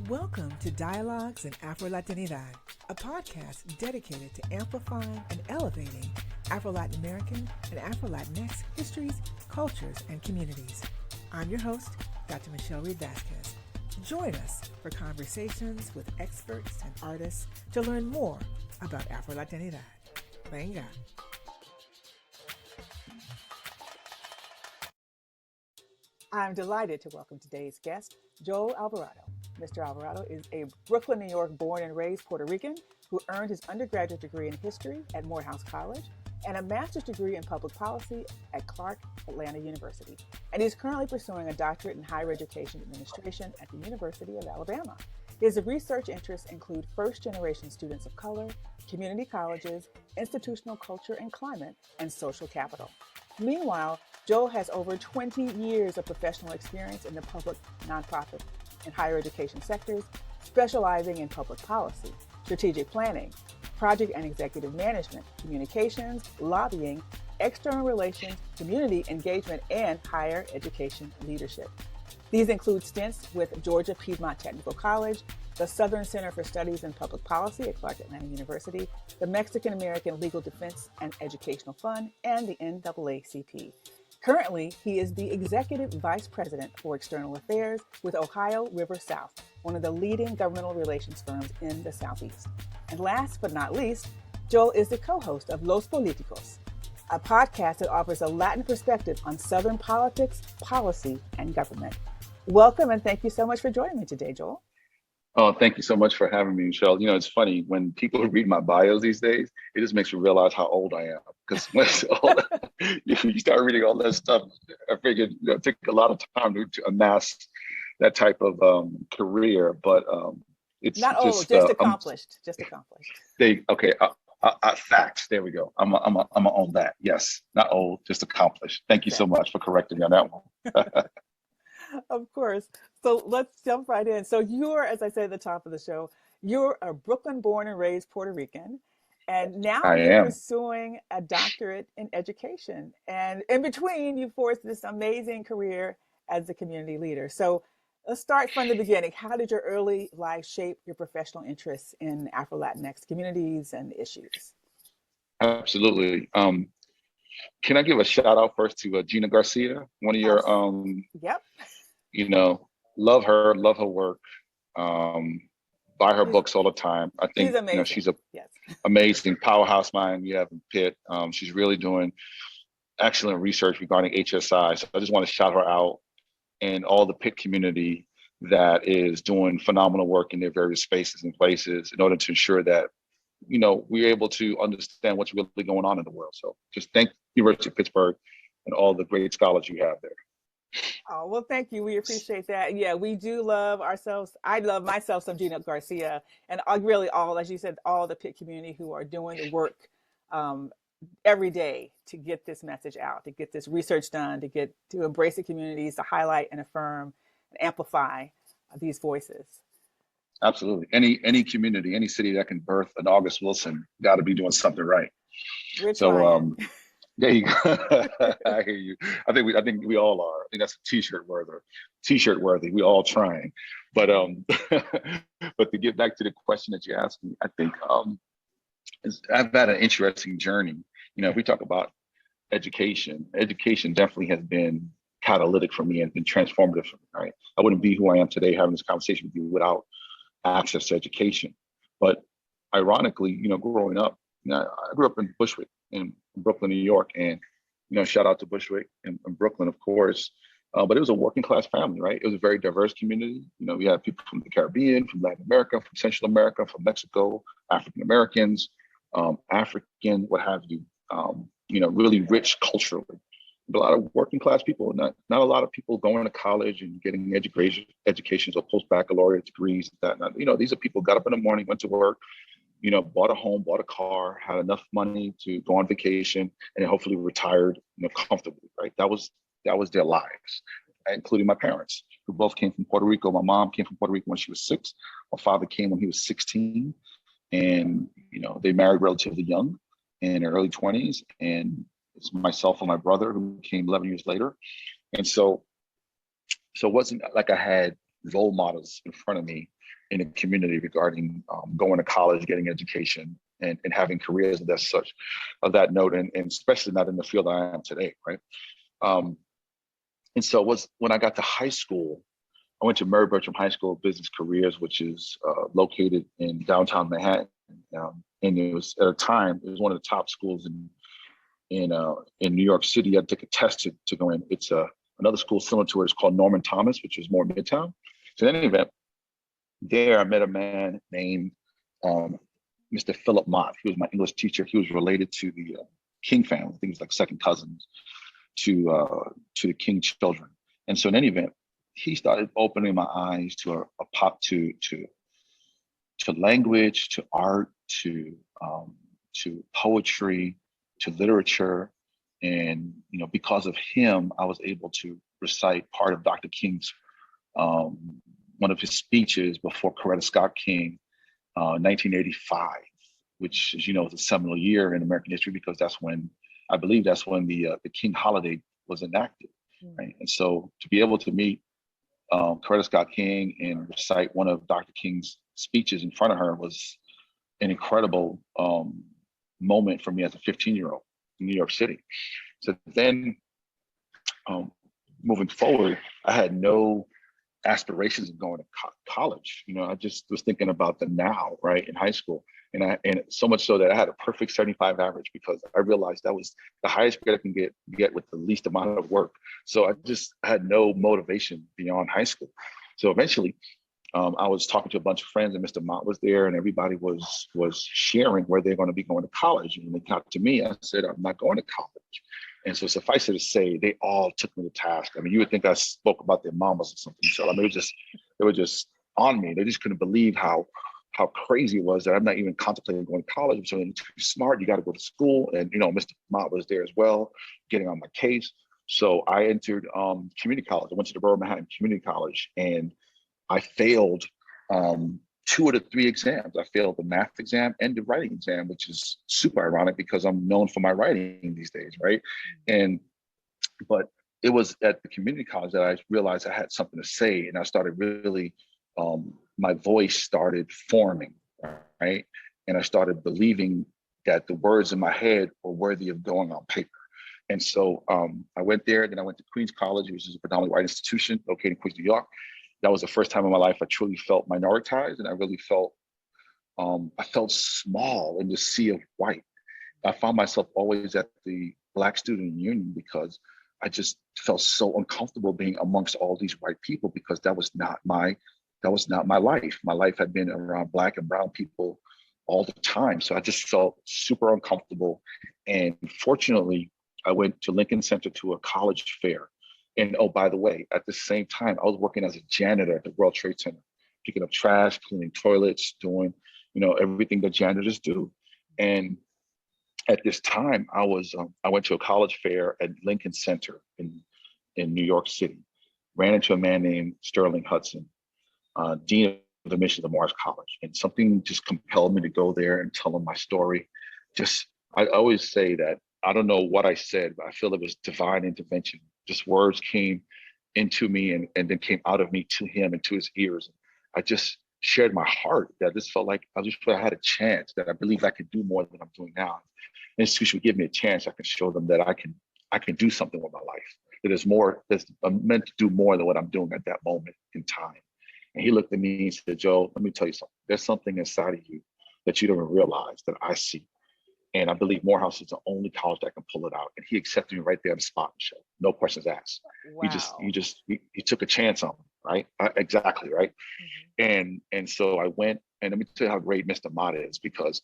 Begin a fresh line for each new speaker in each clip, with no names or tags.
Welcome to Dialogues in Afro-Latinidad, a podcast dedicated to amplifying and elevating Afro-Latin American and Afro-Latinx histories, cultures, and communities. I'm your host, Dr. Michele Reid-Vazquez. Join us for conversations with experts and artists to learn more about Afro-Latinidad. Venga. I'm delighted to welcome today's guest, Joel Alvarado. Mr. Alvarado is a Brooklyn, New York born and raised Puerto Rican who earned his undergraduate degree in history at Morehouse College and a master's degree in public policy at Clark Atlanta University. And he's currently pursuing a doctorate in higher education administration at the University of Alabama. His research interests include first-generation students of color, community colleges, institutional culture and climate, and social capital. Meanwhile, Joel has over 20 years of professional experience in the public, nonprofit, and higher education sectors, specializing in public policy, strategic planning, project and executive management, communications, lobbying, external relations, community engagement, and higher education leadership. These include stints with Georgia Piedmont Technical College, the Southern Center for Studies in Public Policy at Clark Atlanta University, the Mexican American Legal Defense and Educational Fund, and the NAACP. Currently, he is the Executive Vice President for External Affairs with Ohio River South, one of the leading governmental relations firms in the Southeast. And last but not least, Joel is the co-host of Los Políticos, a podcast that offers a Latin perspective on Southern politics, policy, and government. Welcome, and thank you so much for joining me today, Joel.
Oh, thank you so much for having me, Michele. You know, it's funny when people read my bios these days, it just makes you realize how old I am. Because when you start reading all that stuff, I figured it took a lot of time to amass that type of career. But it's
not old, just accomplished. Just accomplished.
Facts. There we go. I'm gonna own that. Yes, not old, just accomplished. Thank you so much for correcting me on that one.
Of course. So let's jump right in. So you're, as I said at the top of the show, you're a Brooklyn born and raised Puerto Rican, and now you're pursuing a doctorate in education. And in between, you forged this amazing career as a community leader. So let's start from the beginning. How did your early life shape your professional interests in Afro-Latinx communities and issues?
Absolutely. Can I give a shout out first to Gina Garcia, one of your,
Yep.
You know, love her work, buy her books all the time. I think
she's amazing.
She's a amazing powerhouse mind we have in Pitt. She's really doing excellent research regarding HSI. So I just want to shout her out and all the Pitt community that is doing phenomenal work in their various spaces and places in order to ensure that, we're able to understand what's really going on in the world. So just thank University of Pittsburgh and all the great scholars you have there.
Oh, well, thank you. We appreciate that. Yeah, we do love ourselves. I love myself some Gina Garcia, and really all, as you said, all the Pitt community who are doing the work every day to get this message out, to get this research done, to embrace the communities, to highlight and affirm and amplify these voices.
Absolutely. Any community, any city that can birth an August Wilson got to be doing something right. There you go. I hear you. I think we all are. I think that's a t-shirt worthy. We all trying. But but to get back to the question that you asked me, I think I've had an interesting journey. If we talk about education definitely has been catalytic for me and been transformative for me, right? I wouldn't be who I am today having this conversation with you without access to education. But ironically, growing up, I grew up in Bushwick in Brooklyn, New York, and shout out to Bushwick and Brooklyn, of course. But it was a working class family, right? It was a very diverse community. We had people from the Caribbean, from Latin America, from Central America, from Mexico, African Americans, African, what have you. Really rich culturally. But a lot of working class people, not a lot of people going to college and getting educations or post-baccalaureate degrees. These are people who got up in the morning, went to work, bought a home, bought a car, had enough money to go on vacation, and hopefully retired, comfortably, right? That was their lives, including my parents, who both came from Puerto Rico. My mom came from Puerto Rico when she was 6. My father came when he was 16, and they married relatively young, in their early 20s, and it's myself and my brother who came 11 years later, and so it wasn't like I had role models in front of me in the community regarding going to college, getting education, and having careers of that such, of that note, and especially not in the field I am today, right? And so when I got to high school, I went to Mary Bertram High School of Business Careers, which is located in downtown Manhattan. And it was, at a time, it was one of the top schools in New York City. You had to take a test to go in. It's another school similar to it. It's called Norman Thomas, which is more Midtown. So in any event, there I met a man named Mr. Philip Mott. He was my English teacher. He was related to the King family. I think he was like second cousins to the King children. And so in any event, he started opening my eyes to a pop to language, to art, to poetry, to literature. And because of him, I was able to recite part of Dr. King's one of his speeches before Coretta Scott King, 1985, which, as you know, is a seminal year in American history, because I believe that's when the King holiday was enacted, right? And so to be able to meet Coretta Scott King and recite one of Dr. King's speeches in front of her was an incredible moment for me as a 15-year-old in New York City. So then moving forward, I had no aspirations of going to college. I just was thinking about the now, right, in high school. And so much so that I had a perfect 75 average, because I realized that was the highest grade I can get with the least amount of work. So I just had no motivation beyond high school. So eventually, I was talking to a bunch of friends, and Mr. Mott was there, and everybody was sharing where they're going to be going to college. And when they got to me, I said, I'm not going to college. And so suffice it to say, they all took me to task. I mean, you would think I spoke about their mamas or something. So I mean, they were just on me. They just couldn't believe how crazy it was that I'm not even contemplating going to college. So you're too smart, you got to go to school. And Mr. Mott was there as well, getting on my case. So I entered community college. I went to the Borough of Manhattan Community College, and I failed 2 of the 3 exams. I failed the math exam and the writing exam, which is super ironic because I'm known for my writing these days, right? But it was at the community college that I realized I had something to say, and I started really, my voice started forming, right? And I started believing that the words in my head were worthy of going on paper. And so I went there, then I went to Queens College, which is a predominantly white institution located in Queens, New York. That was the first time in my life I truly felt minoritized, and I really felt, I felt small in the sea of white. I found myself always at the Black Student Union because I just felt so uncomfortable being amongst all these white people, because that was not my life. My life had been around Black and brown people all the time. So I just felt super uncomfortable. And fortunately, I went to Lincoln Center to a college fair. And oh, by the way, at the same time, I was working as a janitor at the World Trade Center, picking up trash, cleaning toilets, doing, everything that janitors do. And at this time, I went to a college fair at Lincoln Center in New York City, ran into a man named Sterling Hudson, dean of admissions at Morris College. And something just compelled me to go there and tell him my story. I always say that I don't know what I said, but I feel it was divine intervention. Just words came into me and then came out of me to him and to his ears. I just shared my heart, that this felt like I had a chance, that I believe I could do more than I'm doing now. An institution would give me a chance. I can show them that I can do something with my life. That I'm meant to do more than what I'm doing at that moment in time. And he looked at me and said, Joe, let me tell you something. There's something inside of you that you don't even realize that I see. And I believe Morehouse is the only college that can pull it out. And he accepted me right there on the spot, Michele. No questions asked.
Wow.
He took a chance on me, right? Exactly, right? Mm-hmm. And so I went, and let me tell you how great Mr. Mott is, because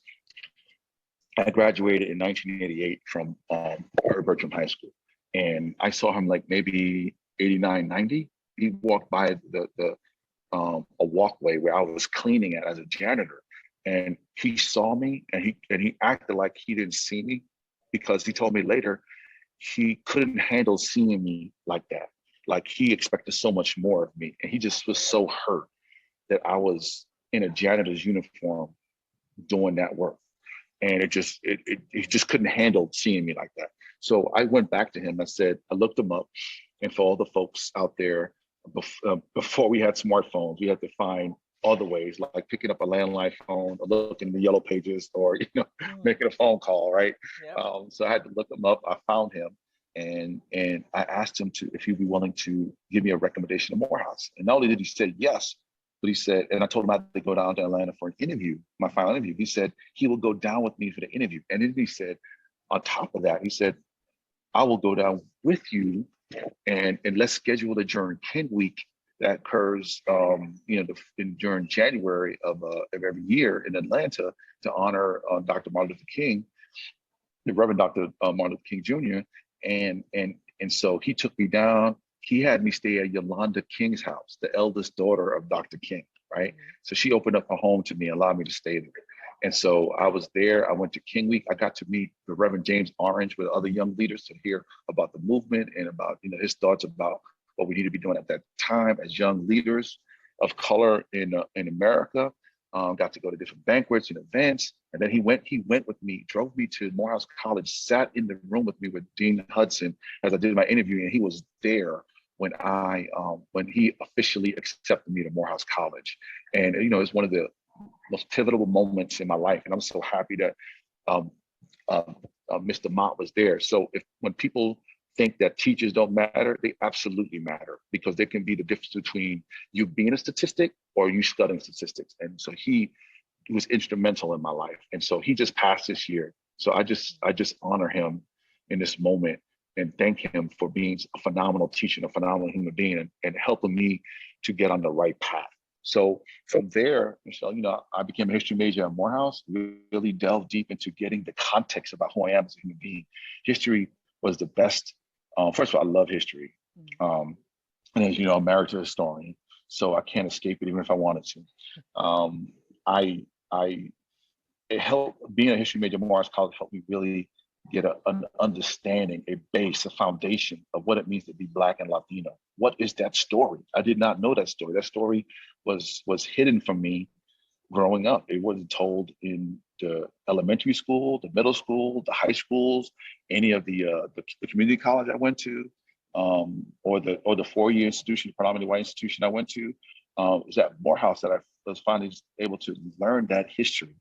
I graduated in 1988 from Mary Bertram High School. And I saw him like maybe 89, 90. He walked by a walkway where I was cleaning at as a janitor. And he saw me, and he acted like he didn't see me, because he told me later he couldn't handle seeing me like that. Like, he expected so much more of me. And he just was so hurt that I was in a janitor's uniform doing that work. And he just couldn't handle seeing me like that. So I went back to him. I looked him up, and for all the folks out there, before we had smartphones, we had to find other ways, like picking up a landline phone or looking in the yellow pages or, making a phone call, right?
Yep.
So I had to look him up. I found him and I asked him if he'd be willing to give me a recommendation to Morehouse. And not only did he say yes, but he said, and I told him I had to go down to Atlanta for an interview, my final interview. He said he will go down with me for the interview. And then he said, on top of that, he said, I will go down with you and let's schedule a During King Week that occurs, during January of every year in Atlanta to honor Dr. Martin Luther King, the Reverend Dr. Martin Luther King Jr. And so he took me down. He had me stay at Yolanda King's house, the eldest daughter of Dr. King, right? So she opened up her home to me, allowed me to stay there. And so I was there. I went to King Week. I got to meet the Reverend James Orange with other young leaders to hear about the movement and about his thoughts about what we need to be doing at that time as young leaders of color in America. Got to go to different banquets and events. And then he went with me, drove me to Morehouse College, sat in the room with me with Dean Hudson as I did my interview, and he was there when he officially accepted me to Morehouse College. And it's one of the most pivotal moments in my life, and I'm so happy that Mr. Mott was there. So when people think that teachers don't matter, they absolutely matter, because there can be the difference between you being a statistic or you studying statistics. And so he was instrumental in my life. And so he just passed this year. So I just honor him in this moment and thank him for being a phenomenal teacher, a phenomenal human being, and helping me to get on the right path. So from there, Michele, I became a history major at Morehouse, really delved deep into getting the context about who I am as a human being. History was the best. First of all, I love history. And as you know, I'm married to a historian, so I can't escape it even if I wanted to. It helped, being a history major at Morehouse College helped me really get an understanding, a base, a foundation of what it means to be Black and Latino. What is that story? I did not know that story. That story was hidden from me growing up. It wasn't told in the elementary school, the middle school, the high schools, any of the community college I went to, or the 4-year institution, predominantly white institution I went to. It was at Morehouse that I was finally able to learn that history.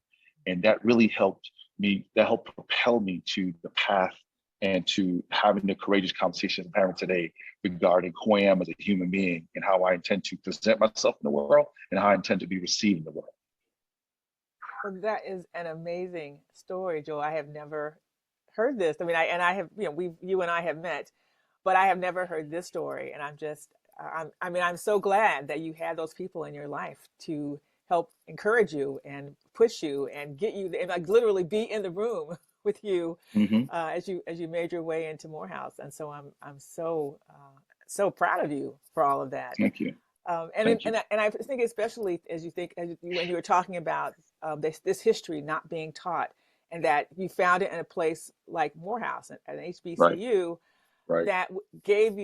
And that really helped me, that helped propel me to the path and to having the courageous conversations I'm having today regarding who I am as a human being and how I intend to present myself in the world and how I intend to be received in the world.
Well, that is an amazing story, Joel. I have never heard this. I mean, I have, you and I have met, but I have never heard this story. And I'm so glad that you had those people in your life to help encourage you and push you and get you, and like literally be in the room with you as you made your way into Morehouse. And so I'm so proud of you for all of that.
Thank you.
And I think especially as when you were talking about this history not being taught, and that you found it in a place like Morehouse at an HBCU,
right.
that gave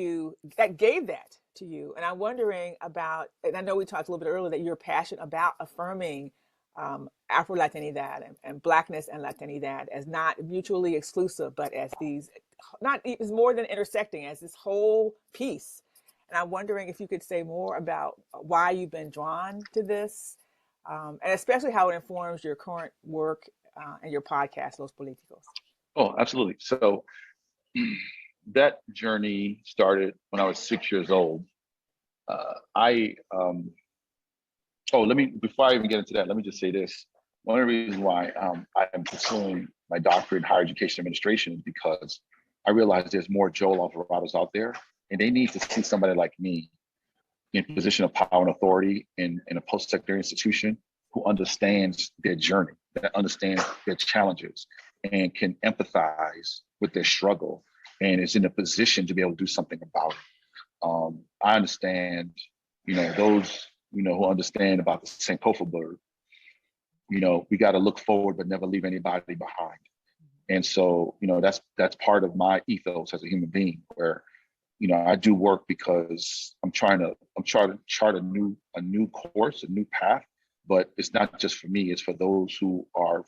that to you. And I'm wondering about, and I know we talked a little bit earlier that you're passionate about affirming Afro-Latinidad and Blackness and Latinidad as not mutually exclusive, but as these, not as more than intersecting, as this whole piece. And I'm wondering if you could say more about why you've been drawn to this, and especially how it informs your current work and your podcast, Los Políticos.
Oh, absolutely. So that journey started when I was 6 years old. Before I even get into that, let me just say this. One of the reasons why I am pursuing my doctorate in higher education administration is because I realize there's more Joel Alvarados out there, and they need to see somebody like me in a position of power and authority in a post-secondary institution who understands their journey, that understands their challenges, and can empathize with their struggle, and is in a position to be able to do something about it. I understand, those, who understand about the Sankofa bird, we got to look forward, but never leave anybody behind. And so, that's part of my ethos as a human being, where, I do work because I'm trying to chart a new course, a new path, but it's not just for me, it's for those who are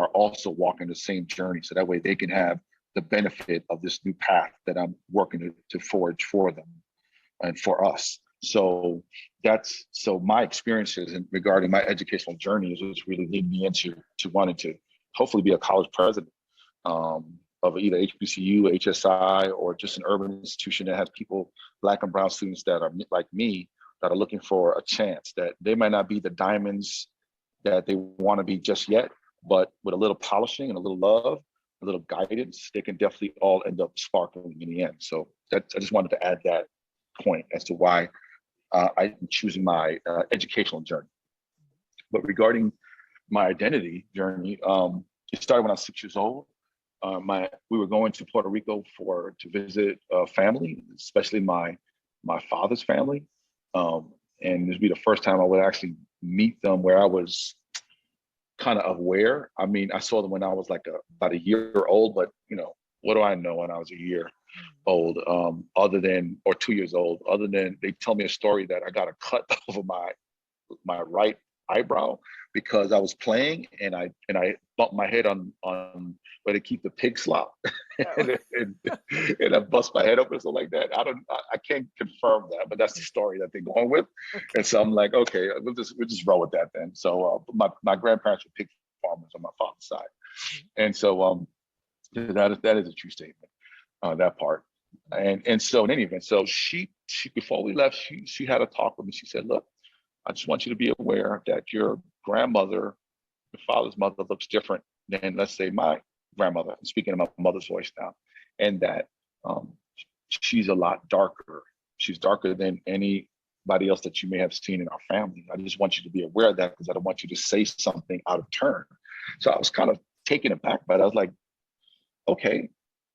also walking the same journey. So that way they can have the benefit of this new path that I'm working to forge for them. and for us. So my experiences in regarding my educational journey is what's really leading me into wanting to hopefully be a college president of either HBCU, HSI, or just an urban institution that has people, Black and brown students that are like me, that are looking for a chance, that they might not be the diamonds that they want to be just yet, but with a little polishing and a little love, a little guidance, they can definitely all end up sparkling in the end. So I just wanted to add that point as to why I'm choosing my educational journey. But regarding my identity journey, it started when I was 6 years old. We were going to Puerto Rico to visit family, especially my father's family. And this would be the first time I would actually meet them where I was kind of aware. I mean, I saw them when I was like about a year old, but what do I know when I was a year old, or 2 years old, other than they tell me a story that I got a cut over my right eyebrow because I was playing and I bumped my head on where they keep the pig slop and I bust my head open or something like that. I can't confirm that, but that's the story that they're going with. Okay. And so I'm like, okay, we'll just roll with that then. So my grandparents were pig farmers on my father's side. And so that is a true statement, that part. And so in any event, so she before we left, she had a talk with me. She said, look, I just want you to be aware that your grandmother, your father's mother, looks different than, let's say, my grandmother. I'm speaking in my mother's voice now, and that she's a lot darker. She's darker than anybody else that you may have seen in our family. I just want you to be aware of that because I don't want you to say something out of turn. So I was kind of taken aback by it. I was like, okay,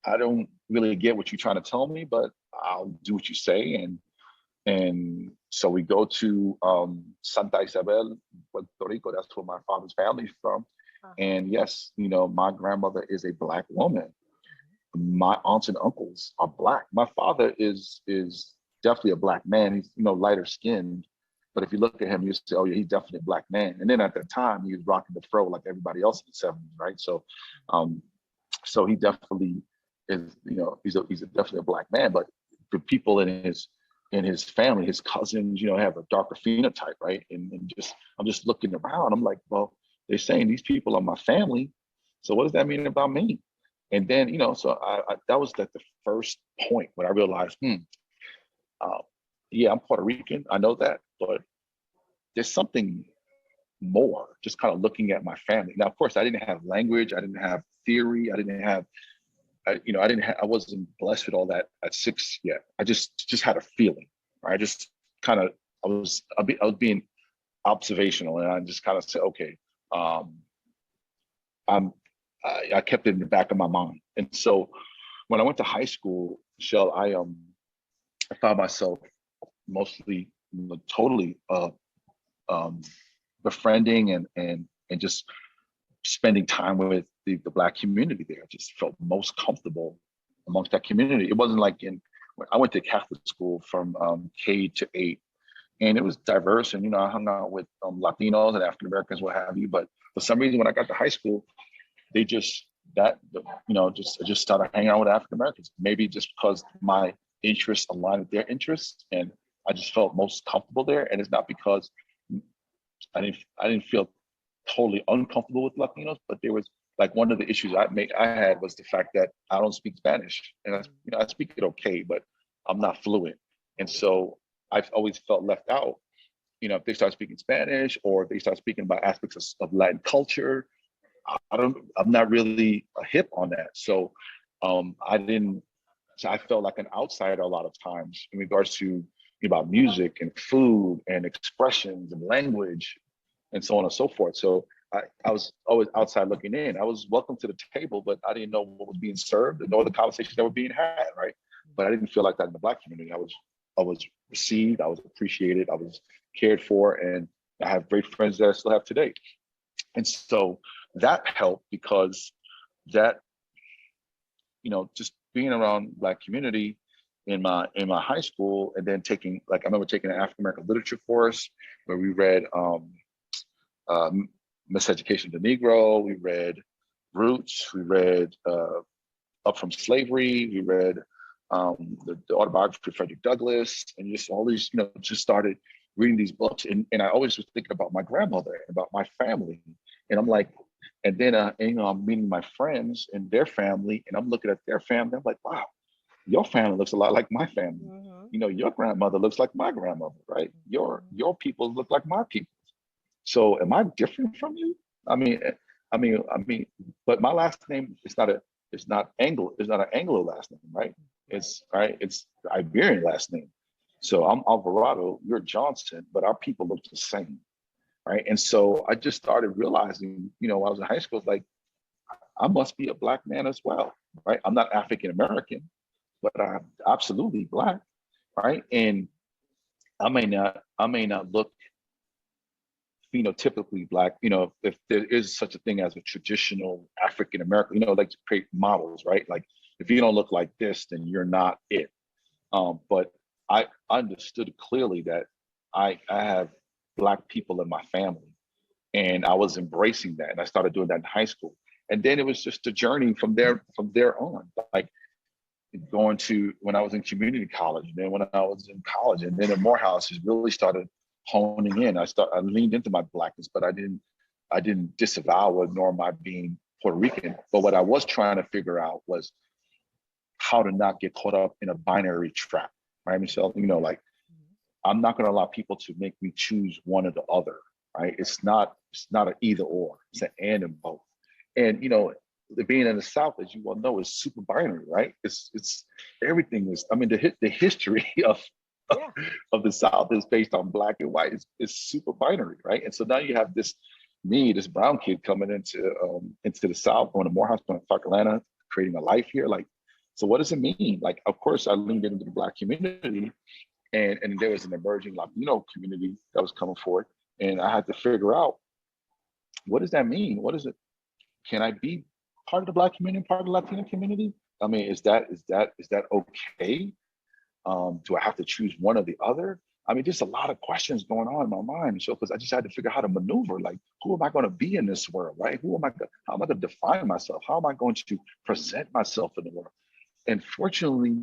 I don't really get what you're trying to tell me, but I'll do what you say. And so we go to Santa Isabel, Puerto Rico. That's where my father's family's from. And yes, my grandmother is a Black woman. My aunts and uncles are Black. My father is definitely a Black man. He's lighter skinned, but if you look at him, you say, oh yeah, he's definitely a Black man. And then at that time, he was rocking the fro like everybody else in the 70s, right? So he definitely is, he's definitely a Black man. But the people in his family, his cousins, have a darker phenotype, right? And I'm just looking around. I'm like, well, they're saying these people are my family. So what does that mean about me? And then, so I that was like the first point when I realized, yeah, I'm Puerto Rican. I know that, but there's something more, just kind of looking at my family. Now, of course, I didn't have language. I didn't have theory. I wasn't blessed with all that at 6 yet. I just had a feeling, right? I was being observational, and I just kind of said, okay, I kept it in the back of my mind. And so when I went to high school, Michelle, I found myself mostly totally befriending and just spending time with the Black community there. I just felt most comfortable amongst that community. It wasn't like I went to Catholic school from K to 8, and it was diverse. And, I hung out with Latinos and African Americans, what have you. But for some reason, when I got to high school, I just started hanging out with African Americans. Maybe just because my interests aligned with their interests, and I just felt most comfortable there. And it's not because I didn't feel totally uncomfortable with Latinos, but there was like one of the issues I had was the fact that I don't speak Spanish, and I speak it okay, but I'm not fluent, and so I've always felt left out. If they start speaking Spanish or if they start speaking about aspects of Latin culture, I'm not really hip on that. So I felt like an outsider a lot of times in regards to about music and food and expressions and language and so on and so forth. So I was always outside looking in. I was welcome to the table, but I didn't know what was being served and know the conversations that were being had, right? But I didn't feel like that in the Black community. I was received, I was appreciated, I was cared for, and I have great friends that I still have today. And so that helped because that, just being around Black community in my high school, and then I remember taking an African American literature course where we read Miseducation of the Negro, we read Roots, we read Up from Slavery, we read the autobiography of Frederick Douglass, and just all these, just started reading these books. And I always was thinking about my grandmother, about my family. And I'm like, and then, I'm meeting my friends and their family, and I'm looking at their family. I'm like, wow, your family looks a lot like my family. Your grandmother looks like my grandmother, right? Your people look like my people. So am I different from you? I mean, but my last name is not an Anglo last name, right? It's the Iberian last name. So I'm Alvarado, you're Johnson, but our people look the same, right? And so I just started realizing, when I was in high school, like I must be a Black man as well, right? I'm not African American, but I'm absolutely Black, right? And I may not look phenotypically Black, if there is such a thing as a traditional African American, like to create models, right? Like if you don't look like this, then you're not it. But I understood clearly that I have Black people in my family, and I was embracing that, and I started doing that in high school. And then it was just a journey from there on, like going to when I was in community college, and then when I was in college, and then at Morehouse, just really started honing in. I leaned into my Blackness, but I didn't disavow it, nor my being Puerto Rican. But what I was trying to figure out was how to not get caught up in a binary trap, right, Michelle? Like I'm not going to allow people to make me choose one or the other, right? It's not an either or, it's an and both. And being in the South, as you well know, is super binary, right? It's everything is. I mean, the history of the South is based on Black and white. It's super binary, right? And so now you have this brown kid coming into the South, going to Morehouse, going to South Carolina, creating a life here. Like, so what does it mean? Like, of course, I leaned into the Black community, and there was an emerging Latino community that was coming forward, and I had to figure out, what does that mean? What is it? Can I be part of the Black community, part of the Latino community? I mean, is that okay? Do I have to choose one or the other? I mean, there's a lot of questions going on in my mind, so because I just had to figure out how to maneuver. Like, who am I going to be in this world, right? How am I going to define myself? How am I going to present myself in the world? And fortunately,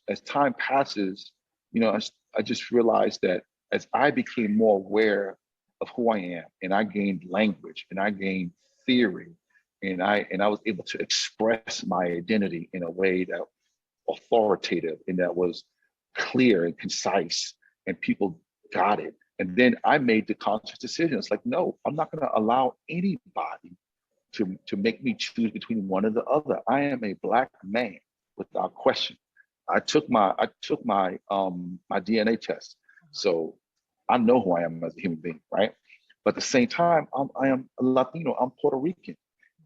as time passes, I just realized that as I became more aware of who I am, and I gained language, and I gained theory, and I was able to express my identity in a way that authoritative and that was clear and concise, and people got it. And then I made the conscious decision. It's like, no, I'm not going to allow anybody to make me choose between one or the other. I am a Black man without question. I took my my DNA test, so I know who I am as a human being, right? But at the same time, I am a Latino. I'm Puerto Rican,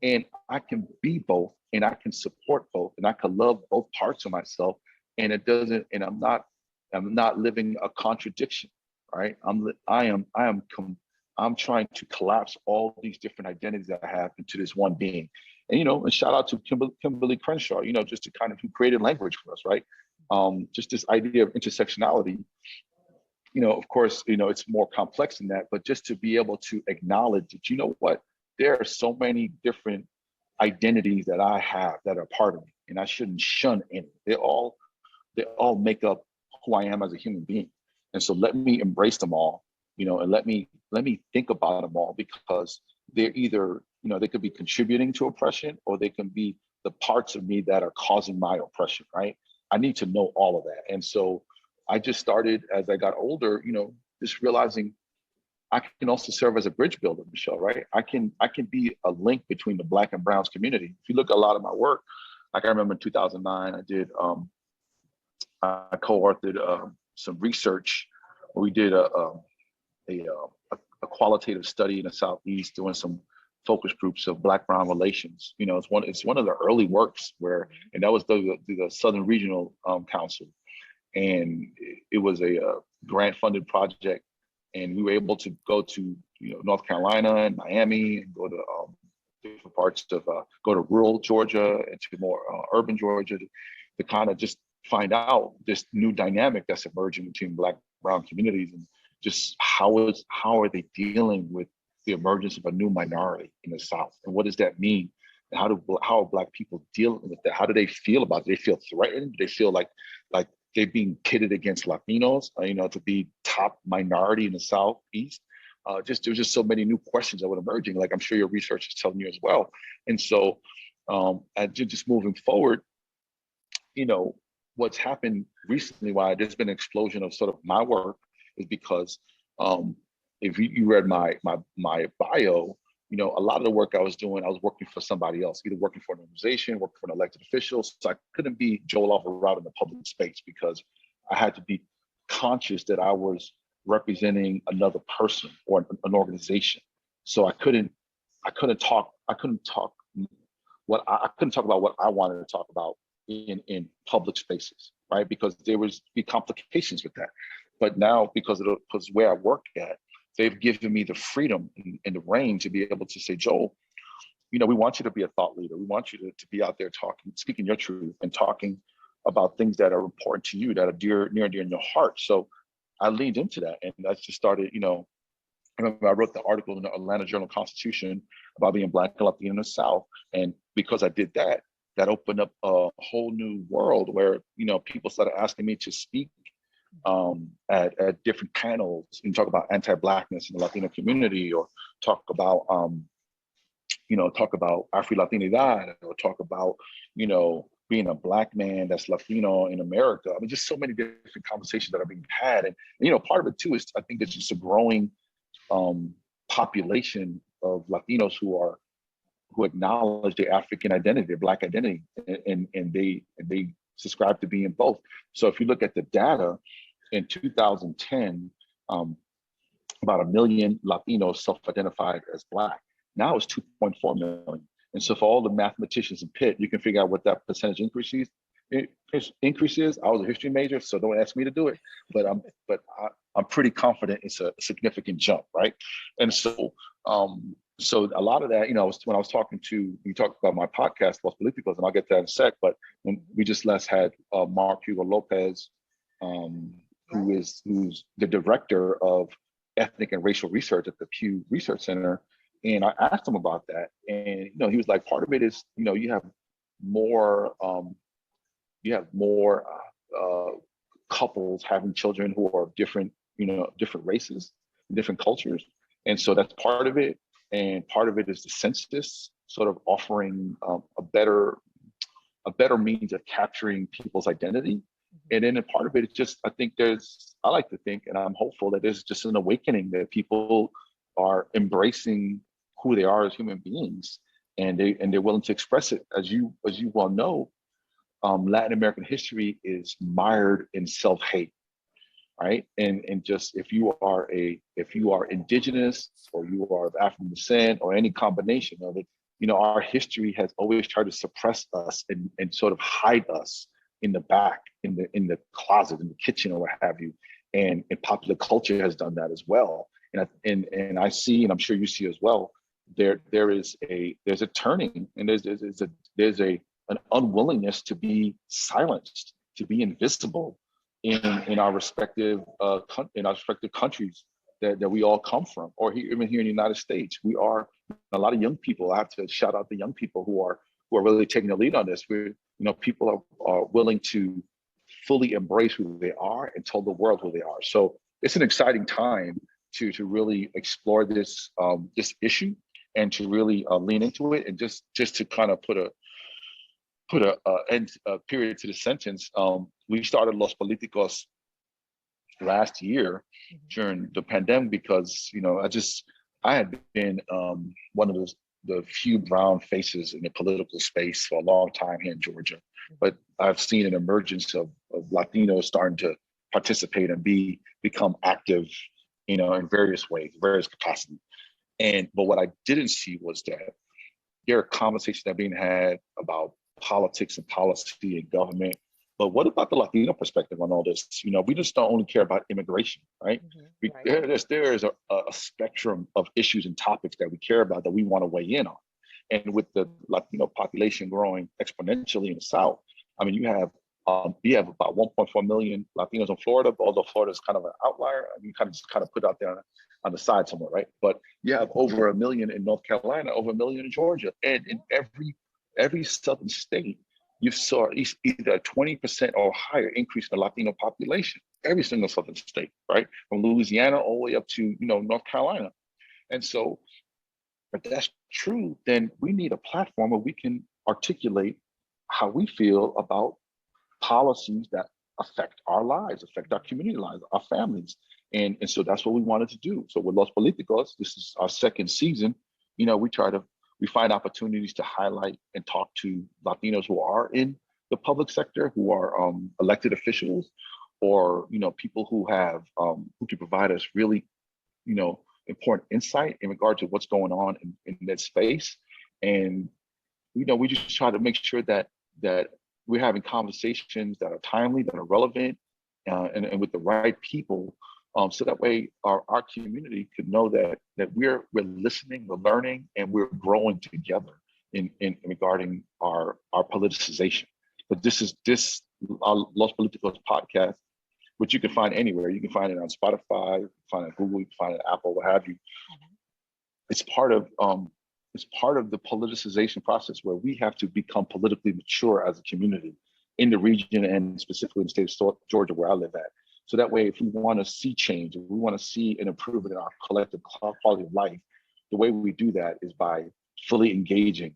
and I can be both, and I can support both, and I can love both parts of myself. And it doesn't, and I'm not living a contradiction, right? I'm trying to collapse all these different identities that I have into this one being. And and shout out to Kimberly Crenshaw, just to kind of who created language for us, right? Just this idea of intersectionality. Of course, it's more complex than that, but just to be able to acknowledge that, what, there are so many different identities that I have that are part of me, and I shouldn't shun any. They all make up who I am as a human being. And so let me embrace them all, and let me think about them all, because they're either, they could be contributing to oppression, or they can be the parts of me that are causing my oppression, right? I need to know all of that. And so I just started, as I got older, just realizing I can also serve as a bridge builder, Michelle, right? I can be a link between the Black and Browns community. If you look at a lot of my work, like I remember in 2009, I did, I co-authored some research. We did a qualitative study in the Southeast, doing some focus groups of Black-Brown relations. It's one of the early works and that was the Southern Regional Council. And it was a grant-funded project, and we were able to go to North Carolina and Miami, and go to different parts of go to rural Georgia and to more urban Georgia to kind of just find out this new dynamic that's emerging between Black-Brown communities, and just how are they dealing with the emergence of a new minority in the South, and what does that mean how are Black people dealing with that? How do they feel about it? Do they feel threatened? Do they feel like they're being pitted against Latinos, to be top minority in the Southeast? There's just so many new questions that were emerging. Like I'm sure your research is telling you as well. And so, just moving forward, what's happened recently, why there's been an explosion of sort of my work, is because if you read my bio, a lot of the work I was doing, I was working for somebody else, either working for an organization, working for an elected official. So I couldn't be Joel Alvarado in the public space because I had to be conscious that I was representing another person or an organization. So I couldn't talk about what I wanted to talk about in public spaces, right? Because there was be complications with that. But now, because where I work at, they've given me the freedom and the reign to be able to say, Joel, we want you to be a thought leader. We want you to be out there talking, speaking your truth and talking about things that are important to you, that are near and dear in your heart. So I leaned into that, and I just started, I remember I wrote the article in the Atlanta Journal-Constitution about being Black and Latino in the South. And because I did that, that opened up a whole new world where, people started asking me to speak at different panels and talk about anti-Blackness in the Latino community, or talk about Afro-Latinidat, or talk about being a Black man that's Latino in America. I mean, just so many different conversations that are being had. And part of it too is, I think there's just a growing population of Latinos who acknowledge their African identity, their Black identity, and they subscribe to being both. So if you look at the data, in 2010, about 1 million Latinos self-identified as Black. Now it's 2.4 million. And so for all the mathematicians in Pitt, you can figure out what that percentage increase is. I was a history major, so don't ask me to do it. But I'm pretty confident it's a significant jump, right? And so so a lot of that, when I was talking to, you talked about my podcast, Los Políticos, and I'll get to that in a sec, but when we just last had Mark Hugo Lopez, who's the director of ethnic and racial research at the Pew Research Center. And I asked him about that. And, he was like, part of it is, you have more couples having children who are different races, different cultures. And so that's part of it. And part of it is the census sort of offering a better means of capturing people's identity. And then a part of it is just, I like to think, and I'm hopeful that there's just an awakening that people are embracing who they are as human beings, and they're willing to express it. As you well know, Latin American history is mired in self-hate, right? And just if you are indigenous, or you are of African descent, or any combination of it, our history has always tried to suppress us and sort of hide us in the back, in the closet, in the kitchen, or what have you. And popular culture has done that as well. And I see, and I'm sure you see as well, there's a turning, and there's an unwillingness to be silenced, to be invisible in our respective countries that we all come from, or even here in the United States. We are a lot of young people. I have to shout out the young people who are really taking the lead on this. People are willing to fully embrace who they are and tell the world who they are. So it's an exciting time to really explore this issue, and to really lean into it, and just to kind of put a end period to the sentence. We started Los Políticos last year during the pandemic because I had been one of the few brown faces in the political space for a long time here in Georgia, but I've seen an emergence of Latinos starting to participate and become active, in various ways, various capacities. But what I didn't see was that there are conversations that are being had about politics and policy and government. But what about the Latino perspective on all this? We just don't only care about immigration, right? Right. There is a spectrum of issues and topics that we care about, that we want to weigh in on. And with the Latino population growing exponentially in the South, I mean, you have You have about 1.4 million Latinos in Florida, but although Florida is kind of an outlier, you kind of just kind of put it out there on the side somewhere, right? But you have over 1 million in North Carolina, over 1 million in Georgia, and in every southern state, you saw either a 20% or higher increase in the Latino population. Every single southern state, right, from Louisiana all the way up to North Carolina. And so, if that's true, then we need a platform where we can articulate how we feel about policies that affect our lives, affect our community lives, our families. And so that's what we wanted to do. So with Los Políticos, this is our second season, we find opportunities to highlight and talk to Latinos who are in the public sector, who are elected officials, or people who can provide us really important insight in regard to what's going on in that space. And we just try to make sure that we're having conversations that are timely, that are relevant, and with the right people, so that way our community could know that we're listening, we're learning, and we're growing together in regarding our politicization. But this Los Políticos podcast, which you can find anywhere. You can find it on Spotify, you can find it on Google, you can find it on Apple, what have you. It's part of the politicization process where we have to become politically mature as a community in the region and specifically in the state of Georgia where I live at. So that way, if we want to see change, if we want to see an improvement in our collective quality of life, the way we do that is by fully engaging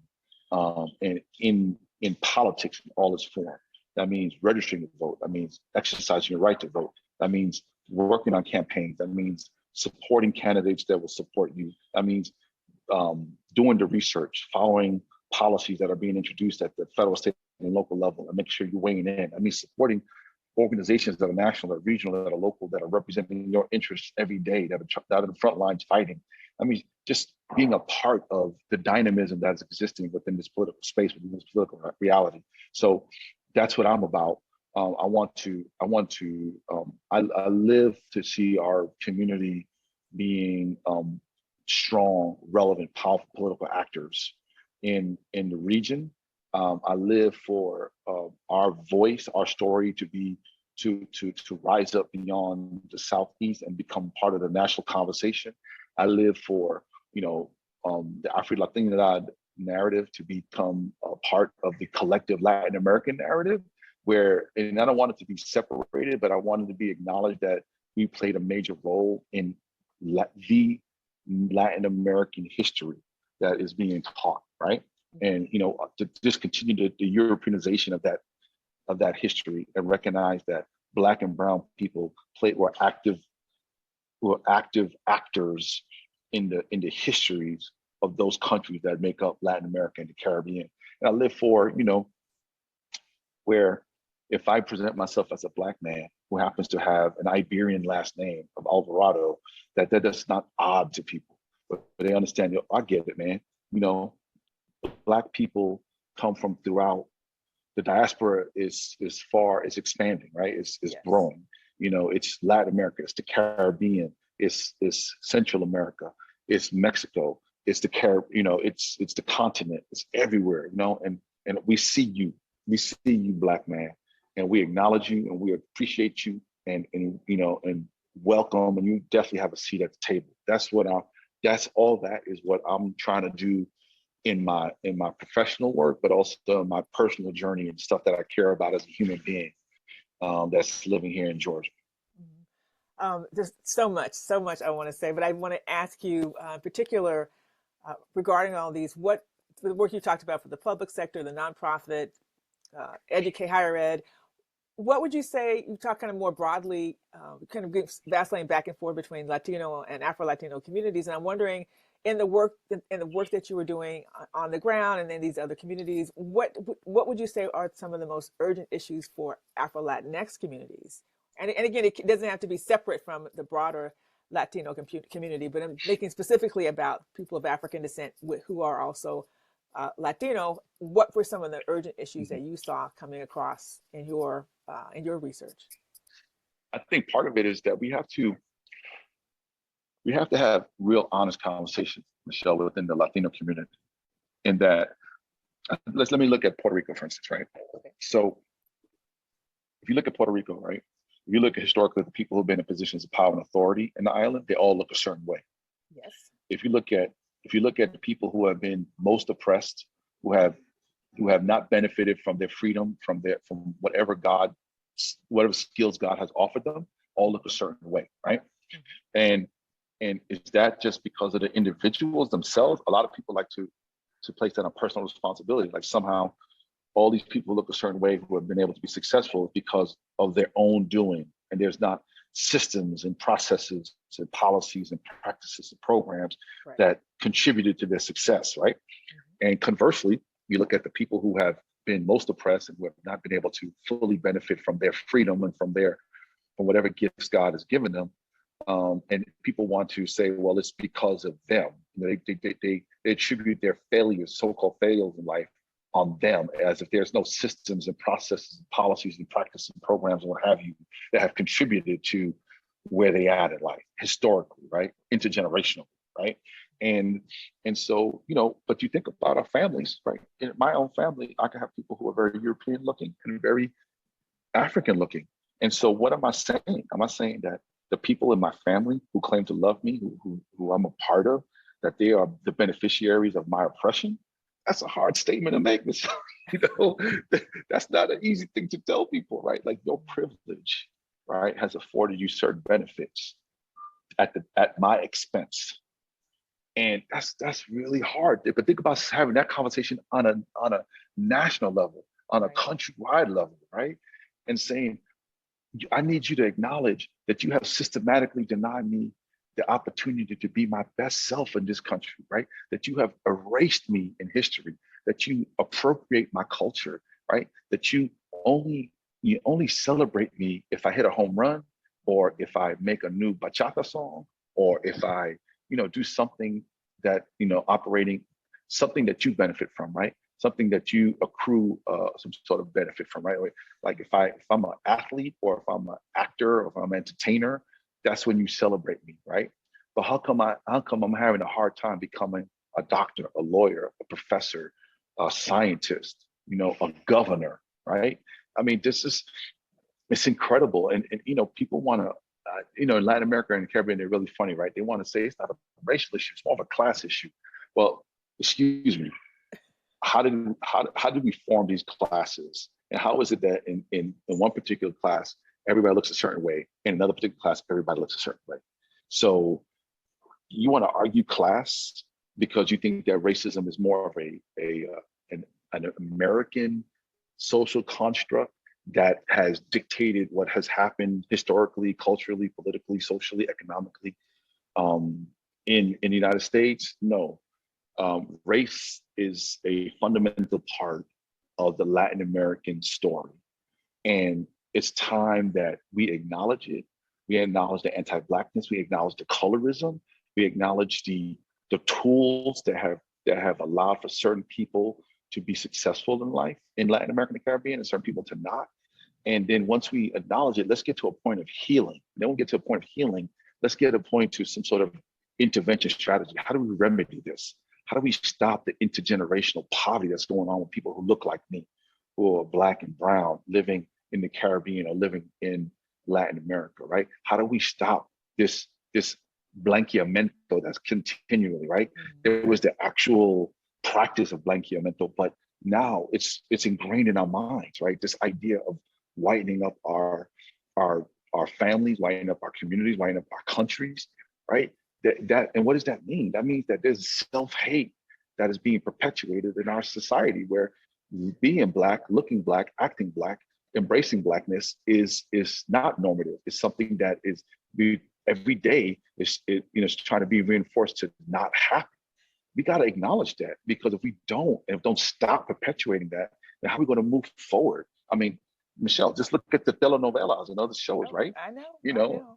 in politics in all its form. That means registering to vote. That means exercising your right to vote. That means working on campaigns. That means supporting candidates that will support you. That means doing the research, following policies that are being introduced at the federal, state, and local level, and make sure you're weighing in. I mean, supporting organizations that are national, that are regional, that are local, that are representing your interests every day, that are out in the front lines fighting. I mean, just being a part of the dynamism that's existing within this political space, within this political reality. So that's what I'm about. I live to see our community being strong, relevant, powerful political actors in the region. I live for our voice, our story to rise up beyond the Southeast and become part of the national conversation. I live for the Afro-Latinidad narrative to become a part of the collective Latin American narrative, and I don't want it to be separated, but I wanted to be acknowledged that we played a major role in the Latin American history that is being taught, right? And to just continue the Europeanization of that history and recognize that Black and brown people were active actors in the histories of those countries that make up Latin America and the Caribbean. And I live for, where if I present myself as a Black man who happens to have an Iberian last name of Alvarado, that's not odd to people, but they understand, I get it, man. Black people come from throughout. The diaspora is expanding, right? It's yes. Growing. It's Latin America, it's the Caribbean, it's Central America, it's Mexico, it's the it's the continent, it's everywhere, and we see you, Black man, and we acknowledge you and we appreciate you and welcome, and you definitely have a seat at the table. That's all that is what I'm trying to do in my professional work, but also my personal journey and stuff that I care about as a human being that's living here in Georgia.
There's so much I want to say, but I want to ask you in particular regarding all these, what the work you talked about for the public sector, the nonprofit, higher ed, what would you say, you talk kind of more broadly, kind of vacillating back and forth between Latino and Afro-Latino communities, and I'm wondering, in the work that you were doing on the ground and in these other communities, what would you say are some of the most urgent issues for Afro-Latinx communities? And again, it doesn't have to be separate from the broader Latino community, but I'm thinking specifically about people of African descent who are also Latino. What were some of the urgent issues that you saw coming across in your research?
I think part of it is that we have to have real honest conversations, Michelle, within the Latino community. In that, let me look at Puerto Rico, for instance, right? Okay. So if you look at Puerto Rico, right? If you look at historically the people who've been in positions of power and authority in the island, they all look a certain way.
Yes.
If you look at the people who have been most oppressed, who have not benefited from their freedom, from whatever skills God has offered them, all look a certain way, right? And is that just because of the individuals themselves? A lot of people like to place that on personal responsibility, like somehow all these people look a certain way who have been able to be successful because of their own doing, and there's not systems and processes and policies and practices and programs that contributed to their success, right? And conversely, you look at the people who have been most oppressed and who have not been able to fully benefit from their freedom and from whatever gifts God has given them. And people want to say, well, it's because of them. They attribute their failures, so-called failures in life, on them, as if there's no systems and processes and policies and practices and programs and what have you that have contributed to where they are in life historically, right? Intergenerationally, right? And so, but you think about our families, right? In my own family, I can have people who are very European looking and very African looking. And so what am I saying? Am I saying that the people in my family who claim to love me, who I'm a part of, that they are the beneficiaries of my oppression? That's a hard statement to make, Michelle. That's not an easy thing to tell people, right? Like, your privilege, right, has afforded you certain benefits at my expense. And that's really hard. But think about having that conversation on a national level, on a countrywide level, right? And saying, I need you to acknowledge that you have systematically denied me the opportunity to be my best self in this country, right? That you have erased me in history, that you appropriate my culture, right? That you only celebrate me if I hit a home run, or if I make a new bachata song, or if I, do something that, operating something that you benefit from, right? Something that you accrue some sort of benefit from, right? Like if I'm an athlete, or if I'm an actor, or if I'm an entertainer, that's when you celebrate me, right? But how come I'm having a hard time becoming a doctor, a lawyer, a professor, a scientist, a governor, right? I mean, it's incredible. And people want to, in Latin America and the Caribbean, they're really funny, right? They want to say it's not a racial issue, it's more of a class issue. Well, excuse me. How did we form these classes? And how is it that in one particular class, everybody looks a certain way, in another particular class, everybody looks a certain way? So you want to argue class because you think that racism is more of an American social construct that has dictated what has happened historically, culturally, politically, socially, economically, in the United States? No. Race is a fundamental part of the Latin American story. And it's time that we acknowledge it. We acknowledge the anti-Blackness, we acknowledge the colorism, we acknowledge the tools that have allowed for certain people to be successful in life in Latin America and the Caribbean, and certain people to not. And then once we acknowledge it, let's get to a point of healing. Then we'll get to a point of healing. Let's get a point to some sort of intervention strategy. How do we remedy this? How do we stop the intergenerational poverty that's going on with people who look like me, who are Black and brown, living in the Caribbean or living in Latin America, right? How do we stop this blanqueamiento that's continually, right? There was the actual practice of blanqueamiento, but now it's ingrained in our minds, right? This idea of whitening up our families, whitening up our communities, whitening up our countries, right? And what does that mean? That means that there's self-hate that is being perpetuated in our society, where being Black, looking Black, acting Black, embracing Blackness is not normative. It's something that is every day is trying to be reinforced to not happen. We got to acknowledge that, because if we don't stop perpetuating that, then how are we going to move forward? I mean, Michelle, just look at the telenovelas and other shows, right?
I know.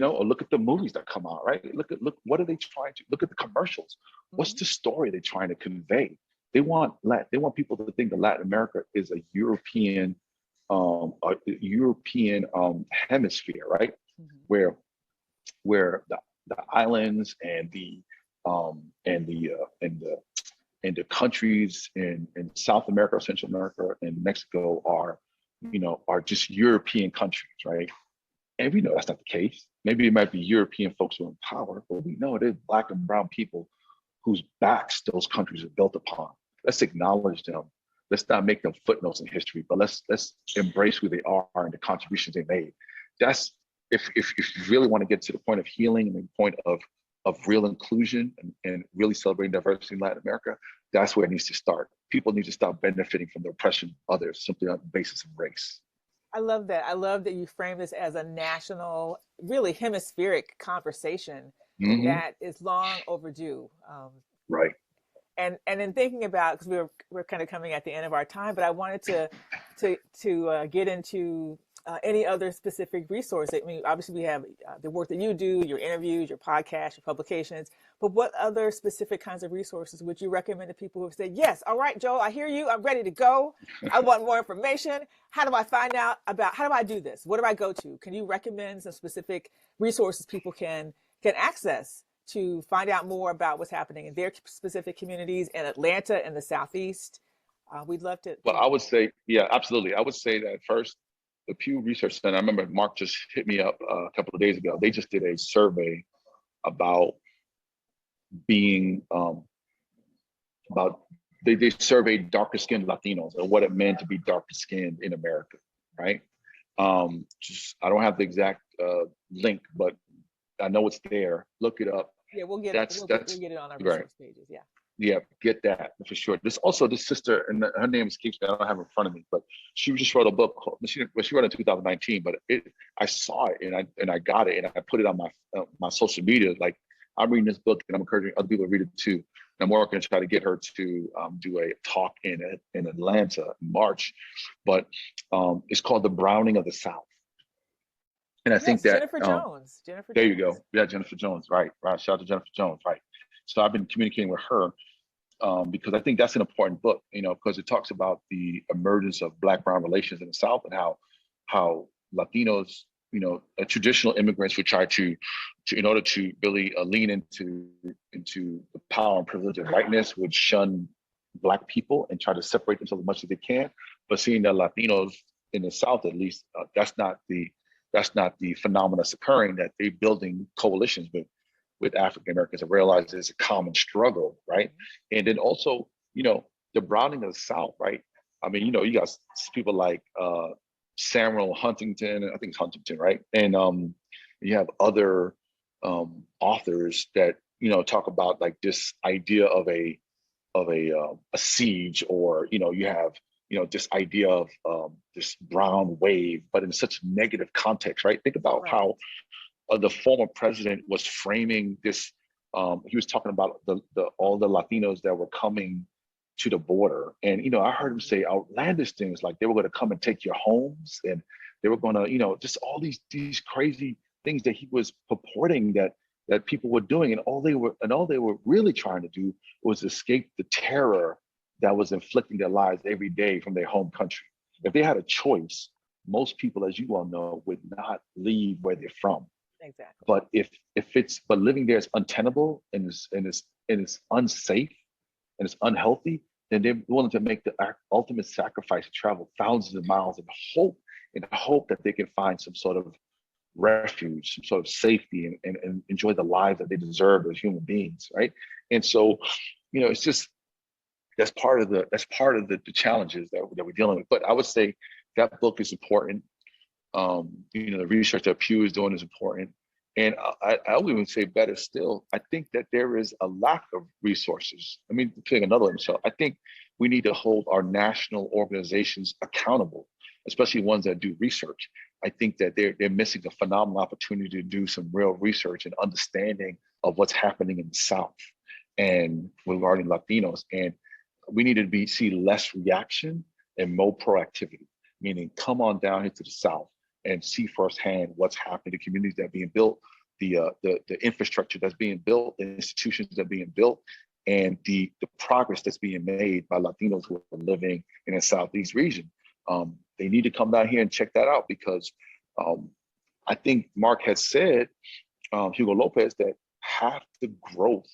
Or look at the movies that come out, right? Look, what are they trying to, look at the commercials. What's the story they're trying to convey? They want people to think that Latin America is a European hemisphere, right? Where the islands and the countries in South America, Central America, and Mexico are are just European countries, right? And we know that's not the case. Maybe it might be European folks who are in power, but we know there's Black and brown people whose backs those countries are built upon. Let's acknowledge them. Let's not make them footnotes in history, but let's embrace who they are and the contributions they made. That's if you really want to get to the point of healing and the point of real inclusion and really celebrating diversity in Latin America, that's where it needs to start. People need to stop benefiting from the oppression of others simply on the basis of race.
I love that. I love that you frame this as a national, really hemispheric conversation that is long overdue.
Right.
And in thinking about, because we're kind of coming at the end of our time, but I wanted to get into any other specific resource. I mean, obviously we have the work that you do, your interviews, your podcasts, your publications, but what other specific kinds of resources would you recommend to people who have said, yes, all right, Joel, I hear you, I'm ready to go, I want more information. How do I find out about, how do I do this? What do I go to? Can you recommend some specific resources people can access to find out more about what's happening in their specific communities in Atlanta and the Southeast? We'd love to.
Well, I would say, yeah, absolutely. I would say that first, the Pew Research Center, I remember Mark just hit me up a couple of days ago. They just did a survey about being, they surveyed darker skinned Latinos and what it meant to be darker skinned in America, right? I don't have the exact link, but I know it's there. Look it up.
Yeah, we'll get it. We'll get it on our resource pages. Yeah.
Yeah, get that for sure. There's also this sister, and her name escapes me. I don't have it in front of me, but she just wrote a book called. She wrote it in 2019, but I saw it and I got it and I put it on my social media. Like, I'm reading this book and I'm encouraging other people to read it too. And I'm working to try to get her to do a talk in Atlanta in March, but it's called The Browning of the South. And I think that
Jennifer Jones.
There you go. Yeah, Jennifer Jones. Right. Shout out to Jennifer Jones. Right. So I've been communicating with her because I think that's an important book, because it talks about the emergence of Black-brown relations in the South and how Latinos, traditional immigrants would try to in order to really lean into the power and privilege of whiteness, would shun Black people and try to separate themselves as much as they can. But seeing that Latinos in the South, at least, that's not the phenomenon that's occurring, that they're building coalitions with African Americans and realize it's a common struggle, right? And then also, the browning of the South, right? I mean, you got people like Samuel Huntington, I think it's Huntington, right? And you have other authors that talk about like this idea of a siege, or you have this idea of this brown wave, but in such negative context, right? Think about how the former president was framing this. He was talking about all the Latinos that were coming to the border, and I heard him say outlandish things like they were going to come and take your homes, and they were going to, just all these crazy things that he was purporting that people were doing, and all they were really trying to do was escape the terror that was inflicting their lives every day from their home country. If they had a choice, most people, as you all know, would not leave where they're from.
Exactly.
But living there is untenable and it's unsafe and it's unhealthy, then they're willing to make the ultimate sacrifice to travel thousands of miles in hope that they can find some sort of refuge, some sort of safety, and enjoy the lives that they deserve as human beings, right? And so, it's just that's part of the challenges that we're dealing with. But I would say that book is important. The research that Pew is doing is important. And I would even say better still, I think that there is a lack of resources. I mean, take another one. So I think we need to hold our national organizations accountable, especially ones that do research. I think that they're missing a phenomenal opportunity to do some real research and understanding of what's happening in the South and regarding Latinos. And we need to see less reaction and more proactivity, meaning come on down here to the South and see firsthand what's happening, the communities that are being built, the infrastructure that's being built, the institutions that are being built, and the progress that's being made by Latinos who are living in the Southeast region. They need to come down here and check that out, because I think Mark has said, Hugo Lopez, that half the growth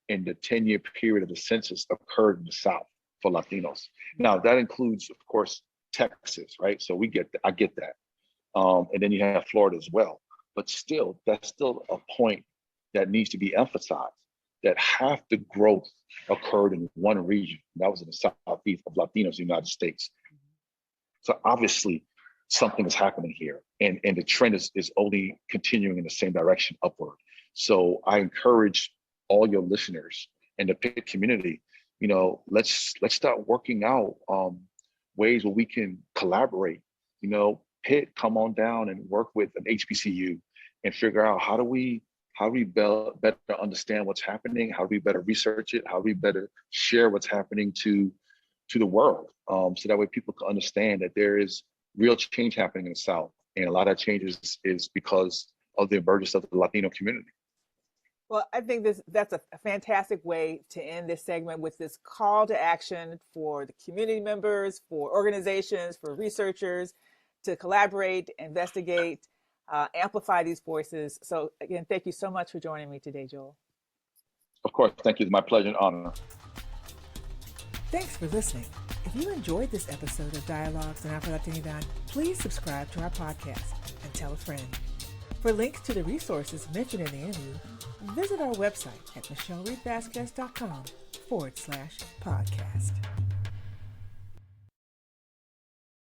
in the 10-year period of the census occurred in the South for Latinos. Now, that includes, of course, Texas, right? So I get that. And then you have Florida as well. But still, that's still a point that needs to be emphasized, that half the growth occurred in one region. That was in the southeast of Latinos in the United States. So obviously something is happening here, and the trend is only continuing in the same direction, upward. So I encourage all your listeners and the PIT community, let's start working out ways where we can collaborate. PIT, come on down and work with an HBCU and figure out how do we better understand what's happening, how do we better research it, how do we better share what's happening to the world, so that way people can understand that there is real change happening in the South. And a lot of change is because of the emergence of the Latino community.
Well, I think that's a fantastic way to end this segment, with this call to action for the community members, for organizations, for researchers to collaborate, investigate, amplify these voices. So again, thank you so much for joining me today, Joel.
Of course, thank you. It's my pleasure and honor.
Thanks for listening. If you enjoyed this episode of Dialogues in Afro-Latinidad, please subscribe to our podcast and tell a friend. For links to the resources mentioned in the interview, visit our website at michelereidvazquez.com/podcast.